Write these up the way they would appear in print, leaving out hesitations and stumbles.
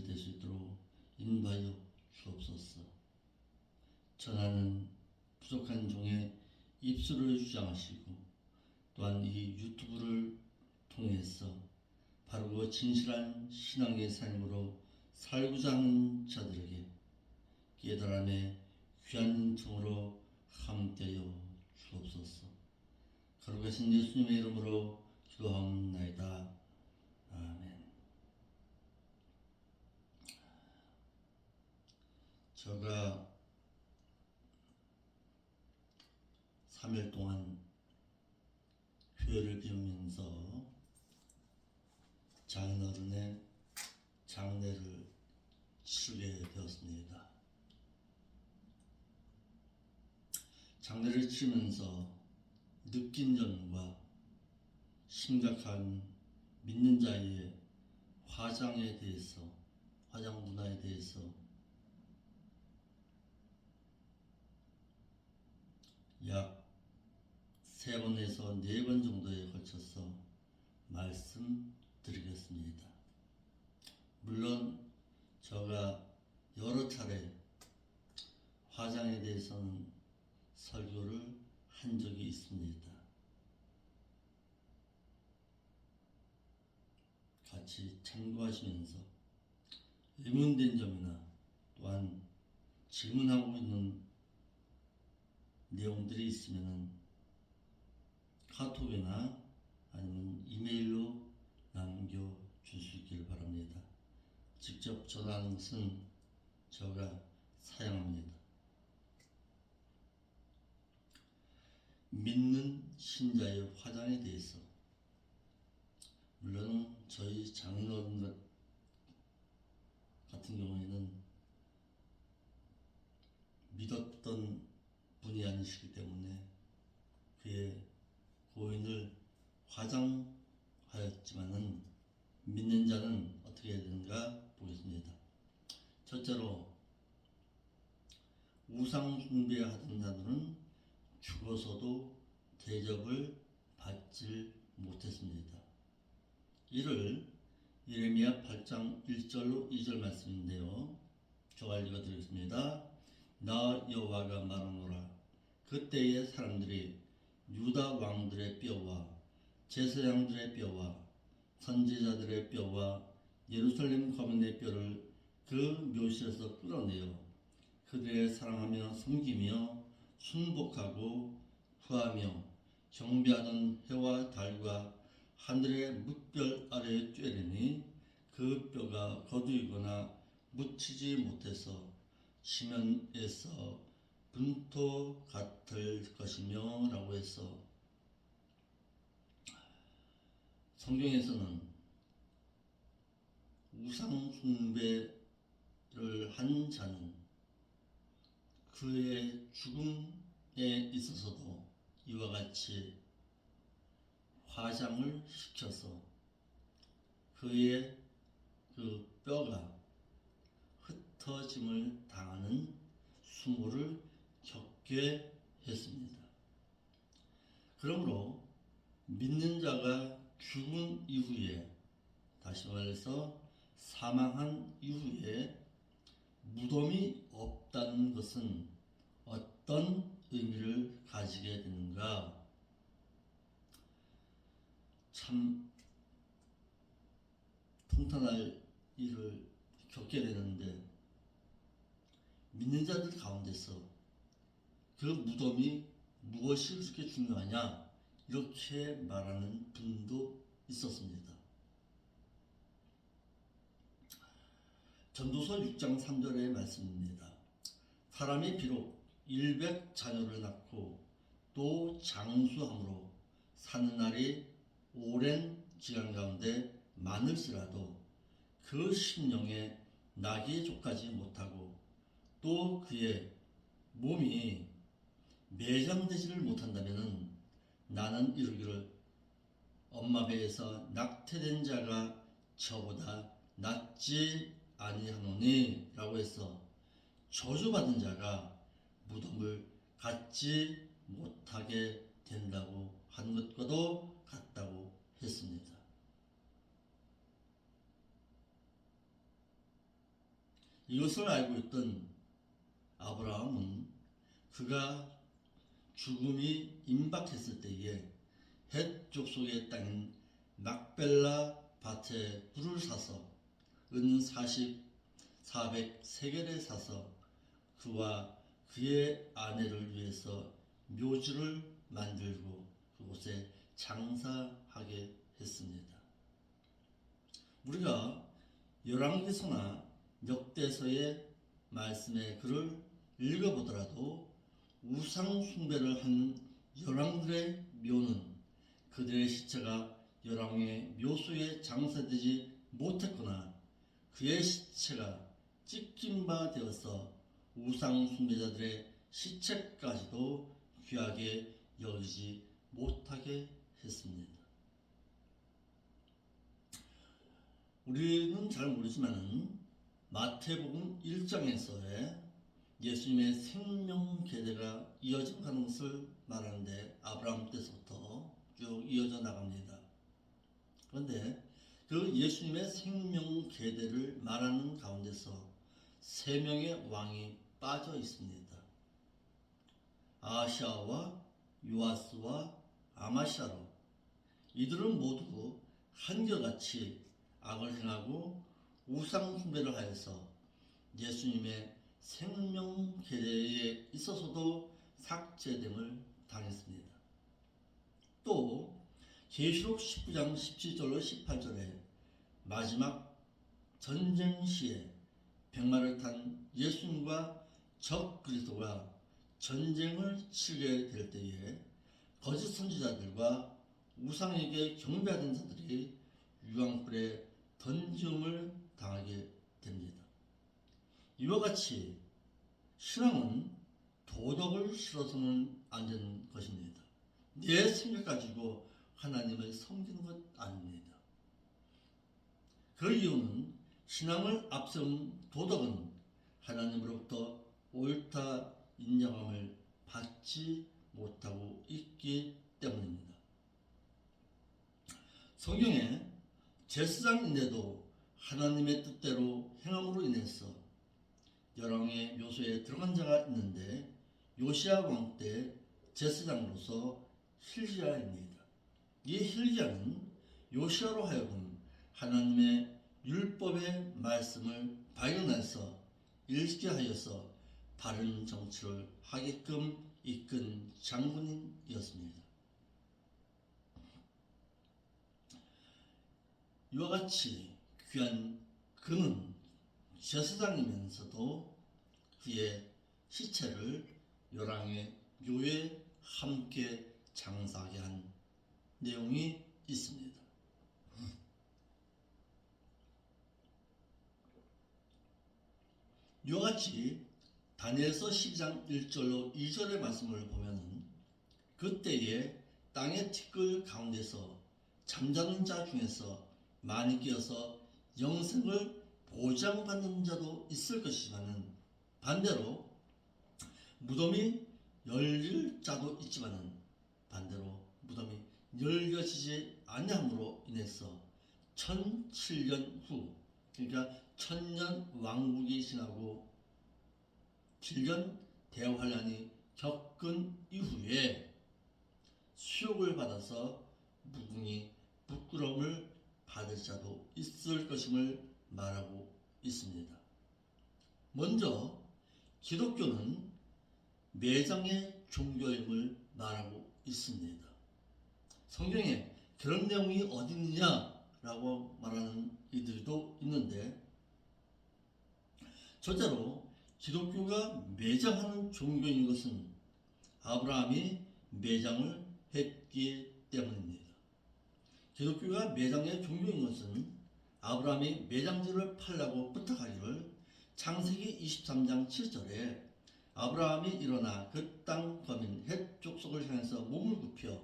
될 수 있도록 인도하여 주옵소서. 전하는 부족한 종의 입술을 주장하시고 또한 이 유튜브를 통해서 바르고 진실한 신앙의 삶으로 살고자 하는 자들에게 깨달음의 귀한 틈으로 함께하여 주옵소서. 거룩하신 예수님의 이름으로 기도하옵나이다. 아멘. 제가 3일 동안 교회를 비우면서 장인어른의 장례를 치르게 되었습니다. 장례를 치르면서 느낀 점과 심각한 믿는 자의 화장에 대해서, 화장 문화에 대해서 약 3번에서 4번 정도에 걸쳐서 말씀드리겠습니다. 물론 제가 여러 차례 화장에 대해서는 설교를 한 적이 있습니다. 같이 참고하시면서 의문된 점이나 또한 질문하고 있는 내용들이 있으면 카톡이나 아니면 이메일로 남겨줄 수 있기를 바랍니다. 직접 전화하는 것은 제가 사양합니다. 믿는 신자의 화장에 대해서 물론 저희 장인어른 같은 경우에는 믿었던 분이 아니시기 때문에 그의 고인을 화장하였지만은 믿는 자는 어떻게 해야 되는가 보겠습니다. 첫째로 우상 숭배하던 자들은 죽어서도 대접을 받지 못했습니다. 이를 예레미야 8장 1절로 2절 말씀인데요. 제가 읽어드리겠습니다. 나 여호와가 말하노라. 그때의 사람들이 유다 왕들의 뼈와 제사장들의 뼈와 선지자들의 뼈와 예루살렘 거민의 뼈를 그 묘실에서 끌어내어 그들의 사랑하며 섬기며 순복하고 후하며 경배하던 해와 달과 하늘의 뭇별 아래에 쬐르니 그 뼈가 거두이거나 묻히지 못해서 시면에서 분토 같을 것이며 라고 해서 성경에서는 우상 숭배를 한 자는 그의 죽음에 있어서도 이와 같이 화장을 시켜서 그의 그 뼈가 흩어짐을 당하는 수모를 겪게 했습니다. 그러므로 믿는 자가 죽은 이후에, 다시 말해서 사망한 이후에 무덤이 없다는 것은 어떤 의미를 가지게 되는가? 참 통탄할 일을 겪게 되는데, 믿는 자들 가운데서 그 무덤이 무엇이 그렇게 중요하냐 이렇게 말하는 분도 있었습니다. 전도서 6장 3절의 말씀입니다. 사람이 비록 100자녀를 낳고 또 장수함으로 사는 날이 오랜 기간 가운데 많을지라도 그 심령에 낙이 족하지 못하고 또 그의 몸이 매장되지를 못한다면 나는 이르기를 엄마 배에서 낙태된 자가 저보다 낫지 아니하노니 라고 해서 저주받은 자가 무덤을 갖지 못하게 된다고 한 것과도 같다고 했습니다. 이것을 알고 있던 아브라함은 그가 죽음이 임박했을 때에 헷 족속의 땅인 막벨라 밭에 굴을 사서 은 400세겔에 사서 그와 그의 아내를 위해서 묘지를 만들고 그곳에 장사하게 했습니다. 우리가 열왕기서나 역대서의 말씀의 글을 읽어보더라도 우상 숭배를 한 열왕들의 묘는 그들의 시체가 열왕의 묘소에 장사되지 못했거나 그의 시체가 찢긴 바 되어서 우상 숭배자들의 시체까지도 귀하게 여기지 못하게 했습니다. 우리는 잘 모르지만 마태복음 1장에서의 예수님의 생명 계대가 이어져 가는 것을 말하는데 아브라함 때부터 쭉 이어져 나갑니다. 그런데 그 예수님의 생명 계대를 말하는 가운데서 세 명의 왕이 빠져 있습니다. 아하시아와 요아스와 아마시아로 이들은 모두 한결같이 악을 행하고 우상 숭배를 하여서 예수님의 생명 계대에 있어서도 삭제됨을 당했습니다. 또 계시록 19장 17절로 18절에 마지막 전쟁 시에 백마를 탄 예수님과 적 그리스도가 전쟁을 치르게 될 때에 거짓 선지자들과 우상에게 경배하던 자들이 유황불에 던짐을 당하게 됩니다. 이와 같이 신앙은 도덕을 실어서는 안 되는 것입니다. 내 생각 가지고 하나님을 섬기는 것 아닙니다. 그 이유는 신앙을 앞세운 도덕은 하나님으로부터 옳다 인정함을 받지 못하고 있기 때문입니다. 성경에 제사장인데도 하나님의 뜻대로 행함으로 인해서 열왕의 묘소에 들어간 자가 있는데 요시야 왕 때 제사장으로서 hilki야입니다. 이 hilki야는 요시야로 하여금 하나님의 율법의 말씀을 발견해서 읽게 하여서 바른 정치를 하게끔 이끈 장군이었습니다. 이와 같이 귀한 그는 제사장이면서도 그의 시체를 열왕의 묘에 함께 장사하게 한 내용이 있습니다. 이와 같이 다니엘서 12장 1절로 2절의 말씀을 보면 그때에 땅의 티끌 가운데서 잠자는 자 중에서 많이 깨어서 영생을 보장받는 자도 있을 것이지만 반대로 무덤이 열릴 자도 있지만 반대로 무덤이 열려지지 아니함으로 인해서 1007년 후 그러니까 천년 왕국이 지나고 7년 대환란이 겪은 이후에 수욕을 받아서 무궁히 부끄러움을 받을 자도 있을 것임을 말하고 있습니다. 먼저 기독교는 매장의 종교임을 말하고 있습니다. 성경에 그런 내용이 어디 있느냐라고 말하는 이들도 있는데 절대로 기독교가 매장하는 종교인 것은 아브라함이 매장을 했기 때문입니다. 기독교가 매장의 종교인 것은 아브라함이 매장지를 팔라고 부탁하기를 창세기 23장 7절에 아브라함이 일어나 그 땅 거민 헷 족속을 향해서 몸을 굽혀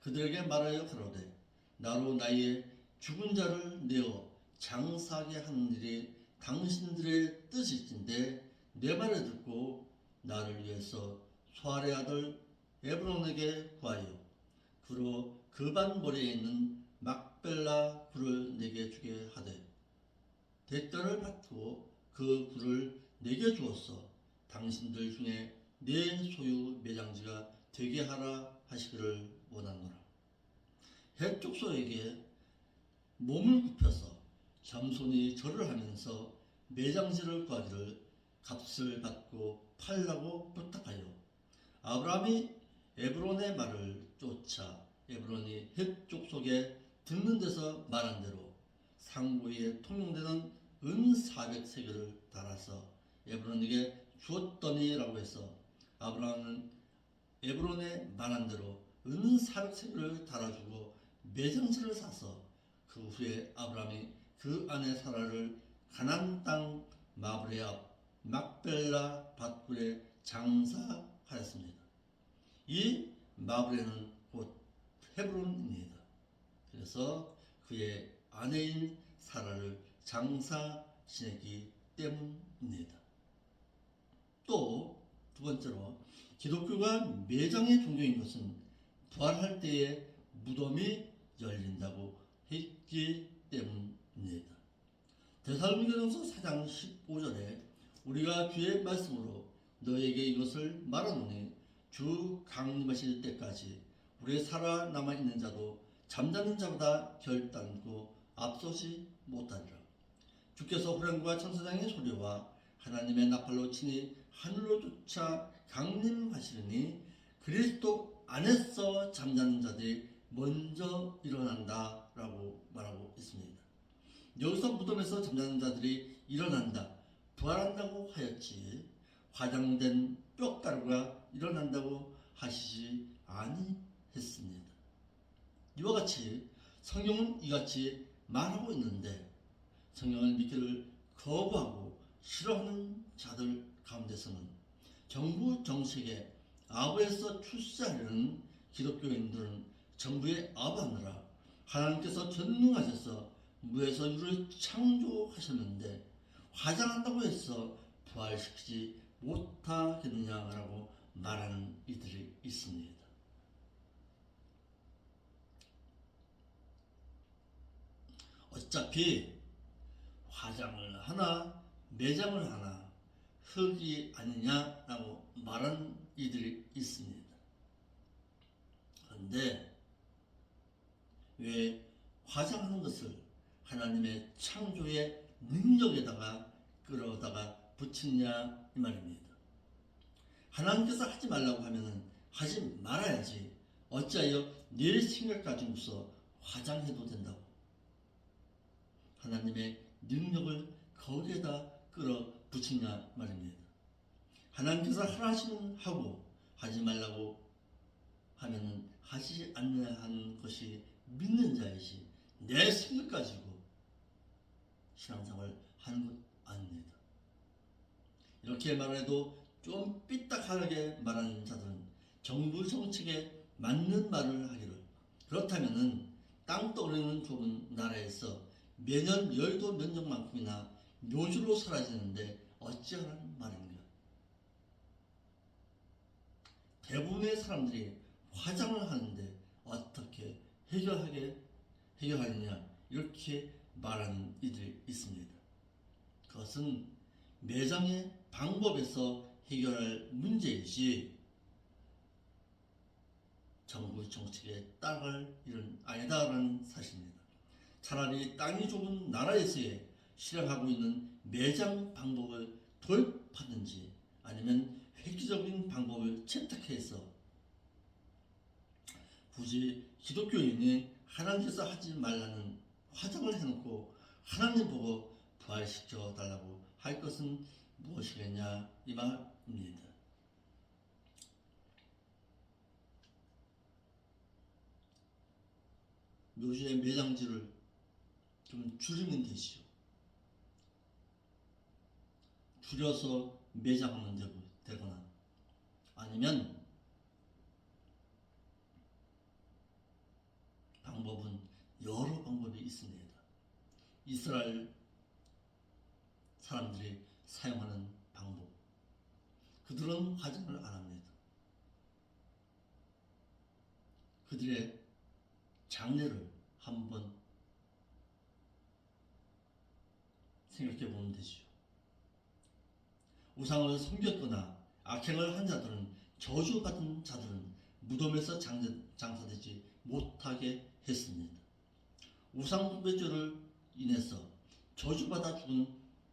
그들에게 말하여 가로되 나로 나의 죽은 자를 내어 장사하게 하는 일이 당신들의 뜻일진데 내 말을 듣고 나를 위해서 소알의 아들 에브론에게 구하여 그로 그반 모래에 있는 막벨라 굴을 내게 주게 하되 대가를 받고 그 굴을 내게 주어서 당신들 중에 내 소유 매장지가 되게 하라 하시기를 원하노라. 헷족소에게 몸을 굽혀서 겸손히 절을 하면서 매장지를 구하기를 값을 받고 팔라고 부탁하여 아브라함이 에브론의 말을 쫓아 에브론이 헷족속에 듣는 데서 말한 대로 상고에 통용되는 은 400세겔을 달아서 에브론에게 주었더니라고 해서 아브라함은 에브론에 말한 대로 은 400세겔을 달아주고 매장지를 사서 그 후에 아브라함이 그 아내 사라를 가나안 땅 마브레 앞 막벨라 밭굴에 장사하였습니다. 이 마브레는 곧 헤브론입니다. 그래서 그의 아내인 사라를 장사 지내기 때문입니다. 또 두 번째로 기독교가 매장의 종교인 것은 부활할 때에 무덤이 열린다고 했기 때문입니다. 데살로니가전서 4장 15절에 우리가 주의 말씀으로 너에게 이것을 말하노니 주 강림하실 때까지 우리의 살아남아 있는 자도 잠자는 자보다 결단코 앞서지 못하리라. 주께서 호령과 천사장의 소리와 하나님의 나팔로 치니 하늘로 쫓아 강림하시리니 그리스도 안에서 잠자는 자들이 먼저 일어난다 라고 말하고 있습니다. 여기서 무덤에서 잠자는 자들이 일어난다, 부활한다고 하였지 화장된 뼈가루가 일어난다고 하시지 아니했습니다. 이와 같이 성경은 이같이 말하고 있는데 성경을 믿기를 거부하고 싫어하는 자들 가운데서는 정부 정책에 아부에서 출세하려는 기독교인들은 정부에 아부하느라 하나님께서 전능하셔서 무에서 유를 창조하셨는데 화장한다고 해서 부활시키지 못하겠느냐라고 말하는 이들이 있습니다. 어차피 화장을 하나 매장을 하나 흙이 아니냐라고 말하는 이들이 있습니다. 그런데 왜 화장하는 것을 하나님의 창조의 능력에다가 끌어다가 붙이냐 이 말입니다. 하나님께서 하지 말라고 하면은 하지 말아야지 어찌하여 내 생각 가지고서 화장해도 된다고 하나님의 능력을 거기에다 끌어 붙이냐 말입니다. 하나님께서 하라 하시면 하고 하지 말라고 하면은 하지 않는 하는 것이 믿는 자이지 내 생각 가지고 신앙생활 하는 것 아닙니다. 이렇게 말해도 좀 삐딱하게 말하는 자들은 정부 정책에 맞는 말을 하기를 그렇다면은 땅 떠오르는 좁은 나라에서 매년 열도 면적만큼이나 묘지로 사라지는데 어찌하라는 말인가. 대부분의 사람들이 화장을 하는데 어떻게 해결하느냐 이렇게 말하는 이들이 있습니다. 그것은 매장의 방법에서 해결할 문제이지 정부 정책에 따라갈 일은 아니다라는 사실입니다. 차라리 땅이 좁은 나라에서의 실행하고 있는 매장 방법을 도입하든지 아니면 획기적인 방법을 채택해서 굳이 기독교인이 하나님께서 하지 말라는 화장을 해놓고 하나님 보고 부활시켜 달라고 할 것은 무엇이겠냐 이 말입니다. 묘지의 매장지를 좀 줄이면 되지요. 줄여서 매장하면 되거나 아니면 방법은 여러 방법이 있습니다. 이스라엘 사람들이 사용하는 방법. 그들은 화장을 안 합니다. 그들의 장례를 한번 생각해 보면 되죠. 우상을 섬겼거나 악행을 한 자들은, 저주받은 자들은 무덤에서 장사되지 못하게 했습니다. 우상 숭배죄를 인해서 저주받아 죽은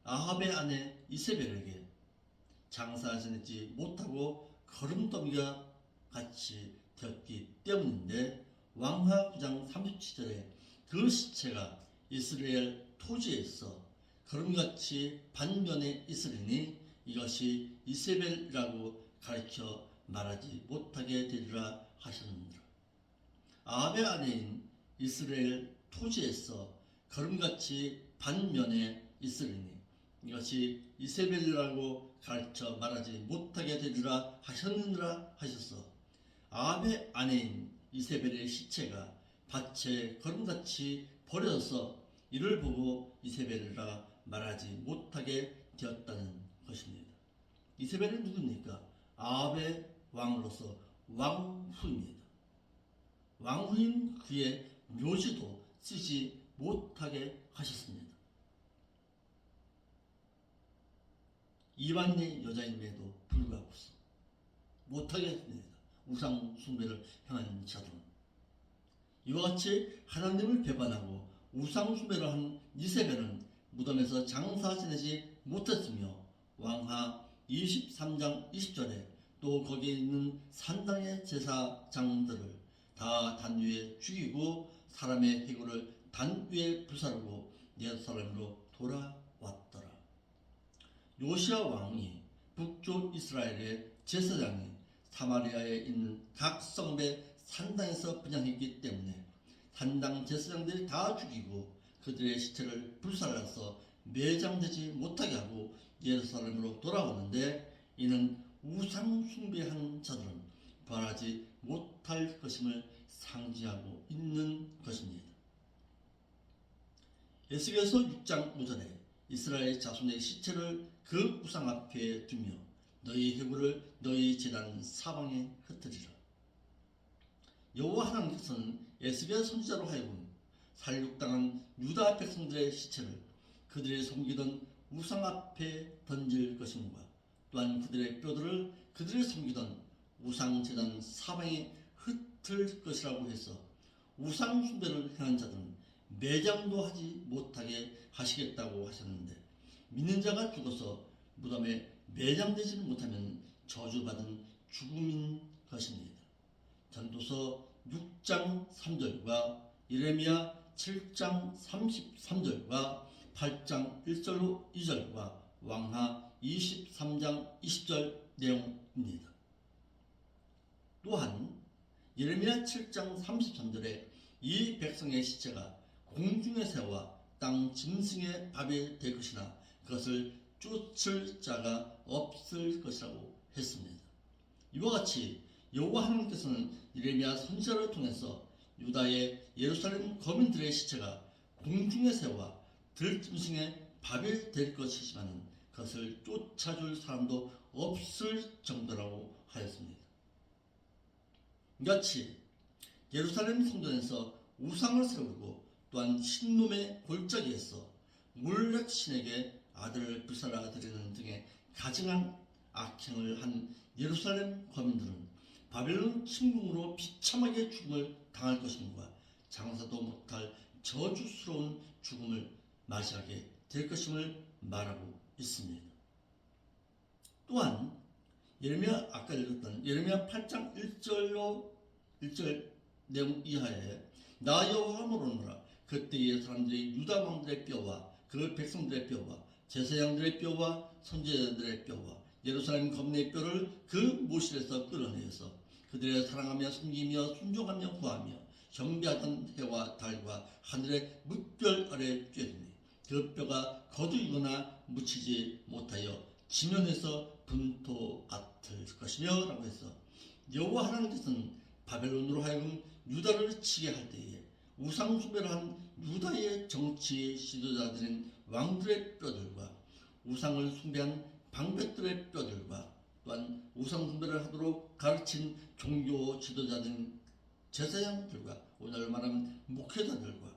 아합의 아내 이세벨에게 장사 지내지 못하고 거름더미가 같이 되었기 때문인데, 왕하 9장 37절에 그 시체가 이스라엘 토지에서 거름같이 반면에 있으리니 이것이 이세벨이라고 가르쳐 말하지 못하게 되리라 하셨느니라. 아합의 아내인 이스라엘 토지에서 거름같이 반면에 있으리니 이것이 이세벨이라고 가르쳐 말하지 못하게 되리라 하셨느니라 하셔서, 아합의 아내인 이세벨의 시체가 밭에 거름같이 버려져서 이를 보고 이세벨이라 말하지 못하게 되었다는 것입니다. 이세벨은 누굽니까? 아합의 왕으로서 왕후입니다. 왕후인 그의 묘지도 쓰지 못하게 하셨습니다. 이방인의 여자임에도 불구하고서 못하게 했습니다. 우상 숭배를 행한 자들은. 이와 같이 하나님을 배반하고 우상 숭배를 한 이세벨은 무덤에서 장사 지내지 못했으며, 왕하 23장 20절에 또 거기에 있는 산당의 제사장들을 다 단 위에 죽이고 사람의 해골을 단 위에 불사르고 예루살렘으로 돌아왔더라. 요시야 왕이 북쪽 이스라엘의 제사장이 사마리아에 있는 각 성읍의 산당에서 분향했기 때문에 산당 제사장들이 다 죽이고 그들의 시체를 불살라서 매장되지 못하게 하고 예루살렘으로 돌아오는데, 이는 우상 숭배한 자들은 부활하지 못할 것임을 상징하고 있는 것입니다. 에스겔서 6장 5절에 이스라엘 자손의 시체를 그 우상 앞에 두며 너희 해골을 너희 제단 사방에 흩뜨리라. 여호와 하나님께서는 에스겔 선지자로 하여금 살육당한 유다 백성들의 시체를 그들이 섬기던 우상 앞에 던질 것임과, 또한 그들의 뼈들을 그들이 섬기던 우상 제단 사방에 흩을 것이라고 해서 우상 숭배를 행한 자들은 매장도 하지 못하게 하시겠다고 하셨는데, 믿는 자가 죽어서 무덤에 매장되지 못하면 저주받은 죽음인 것입니다. 전도서 6장 3절과 예레미야 7장 33절과 8장 1절로 2절과 왕하 23장 20절 내용입니다. 또한 예레미야 7장 33절에 이 백성의 시체가 공중의 새와 땅 짐승의 밥이 될 것이나 그것을 쫓을 자가 없을 것이라고 했습니다. 이와 같이 여호와 하나님께서는 예레미야 선지자를 통해서 유다의 예루살렘 거민들의 시체가 공중의 새와 들짐승의 밥이 될 것이지만 그것을 쫓아줄 사람도 없을 정도라고 하였습니다. 이같이 예루살렘 성전에서 우상을 세우고 또한 신놈의 골짜기에서 몰렉 신에게 아들을 불살라 드리는 등의 가증한 악행을 한 예루살렘 거민들은 바벨론 침공으로 비참하게 죽음을 당할 것임과 장사도 못할 저주스러운 죽음을 맞이하게 될 것임을 말하고 있습니다. 또한 예레미야, 아까 읽었던 예레미야 8장 1절 내용 이하에 나 여호와가 모르노라. 그때의 사람들이 유다 왕들의 뼈와 그 백성들의 뼈와 제사장들의 뼈와 선지자들의 뼈와 예루살렘 거민의 뼈를 그 모실에서 끌어내어서 그들의 사랑하며 섬기며 순종하며 구하며 경배하던 해와 달과 하늘의 뭇별 아래 쬐리니 그 뼈가 거두이거나 묻히지 못하여 지면에서 분토 같을 것이며 라고 해서, 여호와 하나님께서는 바벨론으로 하여금 유다를 치게 할 때에 우상 숭배를 한 유다의 정치 지도자들인 왕들의 뼈들과 우상을 숭배한 방백들의 뼈들과 또한 우상 숭배를 하도록 가르친 종교 지도자들인 제사장들과 오늘 말하면 목회자들과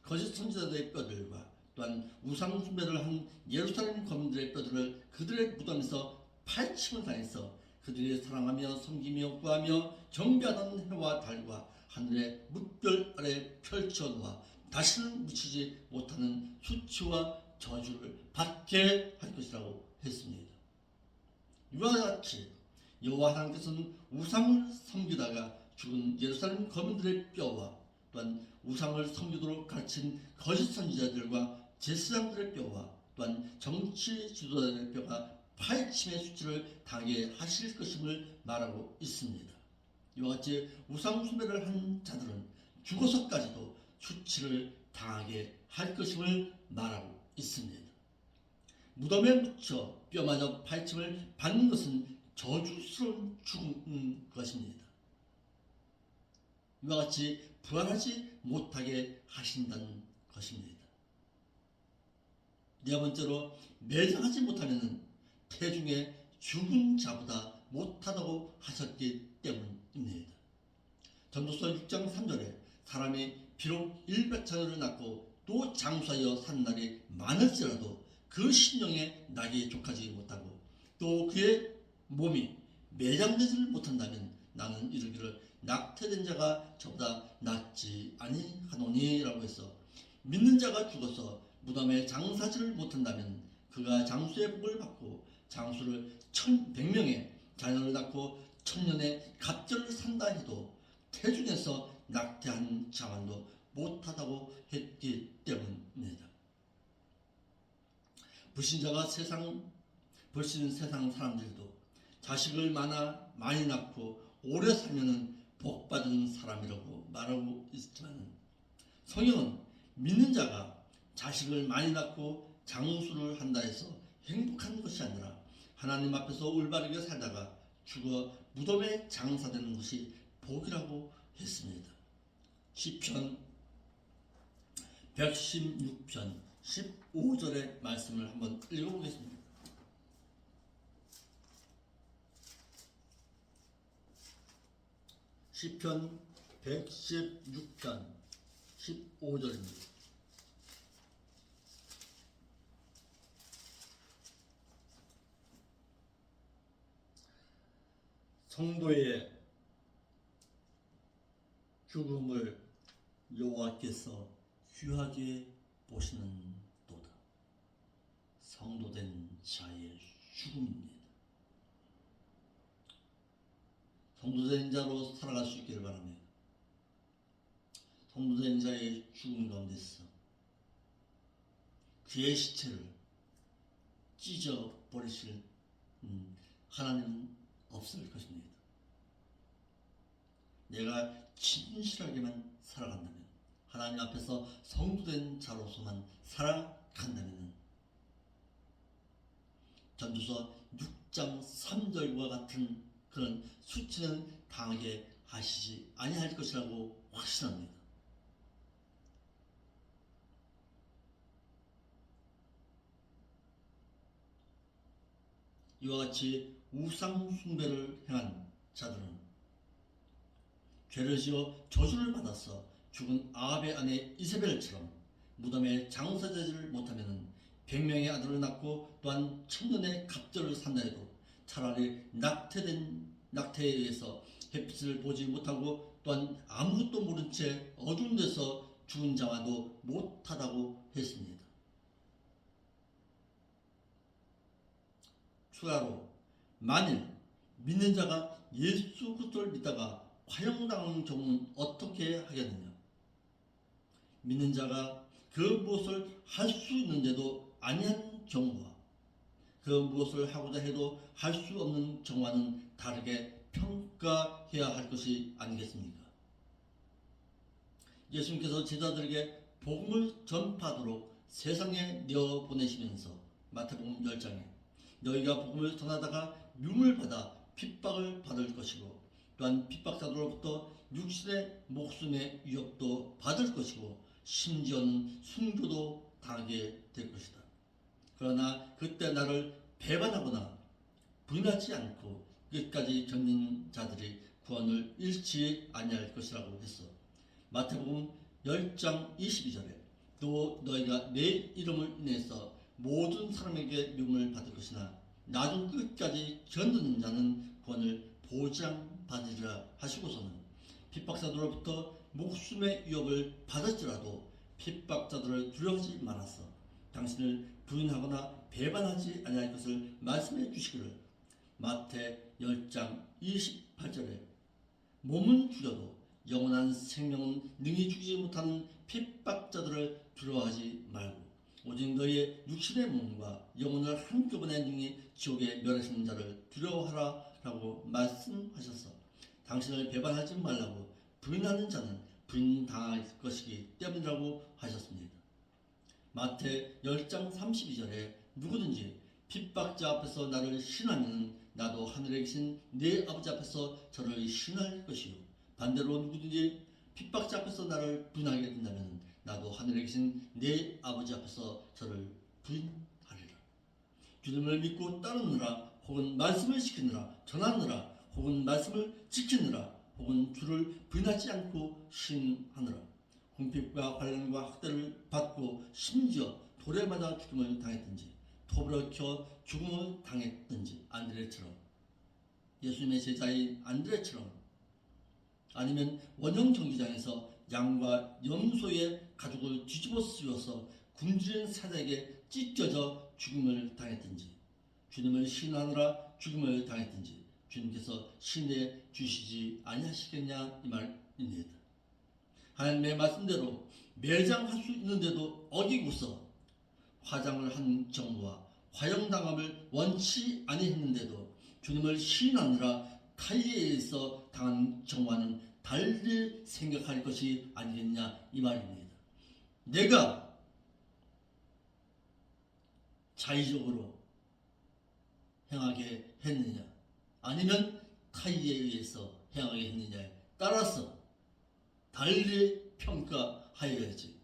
거짓 선지자들의 뼈들과 또한 우상 숭배를 한 예루살렘 거민들의 뼈들을 그들의 무덤에서 파헤침을 당해서 그들이 사랑하며 섬기며 구하며 경배하던 해와 달과 하늘의 뭇별 아래 펼쳐 놓아 다시는 묻히지 못하는 수치와 저주를 받게 할 것이라고 했습니다. 이와 같이 여호와 하나님께서는 우상을 섬기다가 죽은 예루살렘 거민들의 뼈와 또한 우상을 섬기도록 가르친 거짓 선지자들과 제사장들의 뼈와 또한 정치 지도자들의 뼈가 파헤침의 수치를 당하게 하실 것임을 말하고 있습니다. 이와 같이 우상 숭배를 한 자들은 죽어서까지도 수치를 당하게 할 것임을 말하고 있습니다. 무덤에 묻혀 뼈마저 파헤침을 받는 것은 저주스러운 죽은 것입니다. 이와 같이 부활하지 못하게 하신다는 것입니다. 네 번째로 매장하지 못하면 태중에 죽은 자보다 못하다고 하셨기 때문입니다. 전도서 6장 3절에 사람이 비록 100자녀를 낳고 또 장수하여 산 날이 많을지라도 그 신령에 낙이 족하지 못하고 또 그의 몸이 매장되지를 못한다면 나는 이르기를 낙태된 자가 저보다 낫지 아니하노니 라고 해서 믿는 자가 죽어서 무덤에 장사지를 못한다면 그가 장수의 복을 받고 장수를 100명의 자녀를 낳고 1000년의 갑절을 산다 해도 태중에서 낙태한 자만도 못하다고 했기 때문입니다. 불신자가 불신 세상 사람들도 자식을 많이 낳고 오래 살면은 복받은 사람이라고 말하고 있지만 성경은 믿는 자가 자식을 많이 낳고 장수를 한다 해서 행복한 것이 아니라 하나님 앞에서 올바르게 살다가 죽어 무덤에 장사되는 것이 복이라고 했습니다. 시편 116편 15절의 말씀을 한번 읽어보겠습니다. 시편 116편 15절입니다. 성도의 죽음을 여호와께서 귀하게 보시는 도다. 성도된 자의 죽음입니다. 성도된 자로 살아갈 수 있기를 바랍니다. 성도된 자의 죽음 가운데서 그의 시체를 찢어버리실 하나님은 없을 것입니다. 내가 진실하게만 살아간다면, 하나님 앞에서 성도된 자로서만 살아간다면 전도서 6장 3절과 같은 그런 수치는 당하게 하시지 아니할 것이라고 확신합니다. 이와 같이 우상 숭배를 행한 자들은 죄를 지어 저주를 받아서 죽은 아합의 아내 이세벨처럼 무덤에 장사되지를 못하면 100명의 아들을 낳고 또한 1000년의 갑절을 산다 해도 차라리 낙태에 의해서 햇빛을 보지 못하고 또한 아무것도 모른 채 어두운 데서 죽은 자와도 못하다고 했습니다. 추가로 만일 믿는 자가 예수 그리스도를 믿다가 화형당하는 경우는 어떻게 하겠느냐? 믿는 자가 그 무엇을 할 수 있는데도 아니한 경우와 그 무엇을 하고자 해도 할 수 없는 경우와는 다르게 평가해야 할 것이 아니겠습니까? 예수님께서 제자들에게 복음을 전파하도록 세상에 내어보내시면서 마태복음 10장에 너희가 복음을 전하다가 흉을 받아 핍박을 받을 것이고 또한 핍박자들로부터 육신의 목숨의 위협도 받을 것이고 심지어는 순교도 당하게 될 것이다. 그러나 그때 나를 배반하거나 부인하지 않고 끝까지 견딘 자들이 구원을 잃지 아니할 것이라고 했어. 마태복음 10장 22절에 또 너희가 내 이름을 인해서 모든 사람에게 미움을 받을 것이나 나중 끝까지 견디는 자는 구원을 보장받으리라 하시고서는 핍박자들로부터 목숨의 위협을 받을지라도 핍박자들을 두려워하지 말아서 당신을 부인하거나 배반하지 아니할 것을 말씀해 주시기를 마태 10장 28절에 몸은 죽여도 영원한 생명은 능히 죽이지 못하는 핍박자들을 두려워하지 말고 오직 너희의 육신의 몸과 영혼을 한꺼번에 능히 지옥에 멸하시는 자를 두려워하라 라고 말씀하셔서 당신을 배반하지 말라고 부인하는 자는 부인당할 것이기 때문이라고 하셨습니다. 마태 10장 32절에 누구든지 핍박자 앞에서 나를 신하면 나도 하늘에 계신 내 아버지 앞에서 저를 신할 것이요 반대로 누구든지 핍박자 앞에서 나를 부인하게 된다면 나도 하늘에 계신 내 아버지 앞에서 저를 부인하리라. 주님을 믿고 따르느라 혹은 말씀을 지키느라 전하느라 혹은 말씀을 지키느라 혹은 주를 부인하지 않고 신하느라 궁핍과 관련과 학대를 받고 심지어 돌에 맞아 죽음을 당했든지 톱으로 켜 죽음을 당했든지 안드레처럼 예수님의 제자인 안드레처럼 아니면 원형 경기장에서 양과 염소의 가죽을 뒤집어 쓰여서 굶주린 사자에게 찢겨져 죽음을 당했든지 주님을 신하느라 죽음을 당했든지 주님께서 신해 주시지 아니하시겠냐 이 말입니다. 하나님의 말씀대로 매장할 수 있는데도 어기고서 화장을 한 정부와 화형당함을 원치 아니했는데도 주님을 시인하느라 칼리에서 당한 정화는 달리 생각할 것이 아니겠냐 이 말입니다. 내가 자의적으로 행하게 했느냐 아니면 타이에 의해서 행하게 했느냐에 따라서 달리 평가하여야지.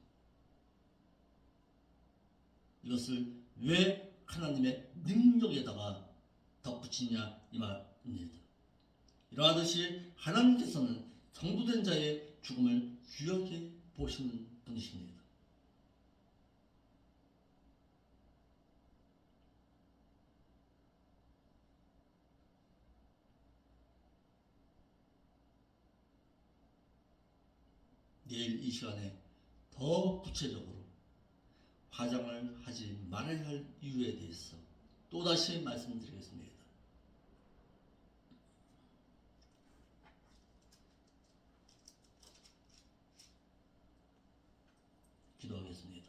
이것을 왜 하나님의 능력에다가 덧붙이냐 이 말입니다. 이러하듯이 하나님께서는 성도된 자의 죽음을 귀하게 보시는 분이십니다. 내일 이 시간에 더 구체적으로 화장을 하지 말아야 할 이유에 대해서 또다시 말씀드리겠습니다. 기도하겠습니다.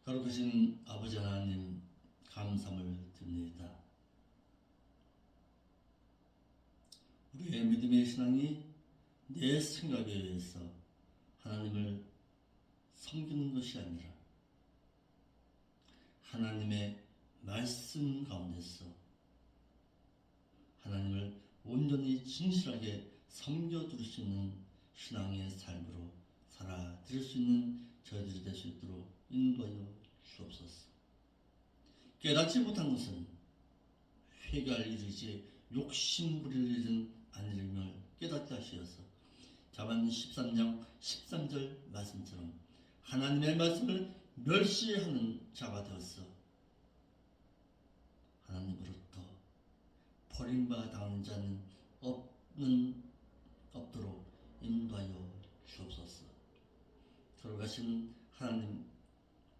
거룩하신 아버지 하나님 감사를 드립니다. 우리의 믿음의 신앙이 내 생각에 의해서 하나님을 섬기는 것이 아니라 하나님의 말씀 가운데서 하나님을 온전히 진실하게 섬겨드릴 수 있는 신앙의 삶으로 살아드릴 수 있는 저희들이 될 수 있도록 인도하여 주옵소서. 깨닫지 못한 것은 회개할 일이지 욕심부릴 일은 아니름을 깨닫게 하시어서 자만 13장 13절 말씀처럼 하나님의 말씀을 멸시하는 자가 되어서 하나님으로부터 버림받아 자는 없도록 인도하여 주옵소서. 돌아가신 하나님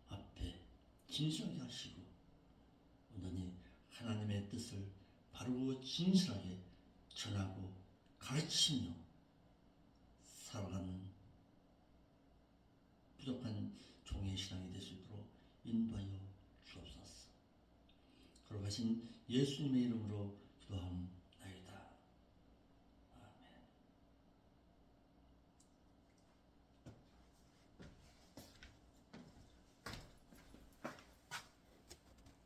앞에 진실하게 하시고 온전히 하나님의 뜻을 바르고 진실하게 전하고 가르치며 살아가는 부족한 종의 신앙이 될 수 있도록 인도하여 주옵소서. 걸어가신 예수님의 이름으로 기도함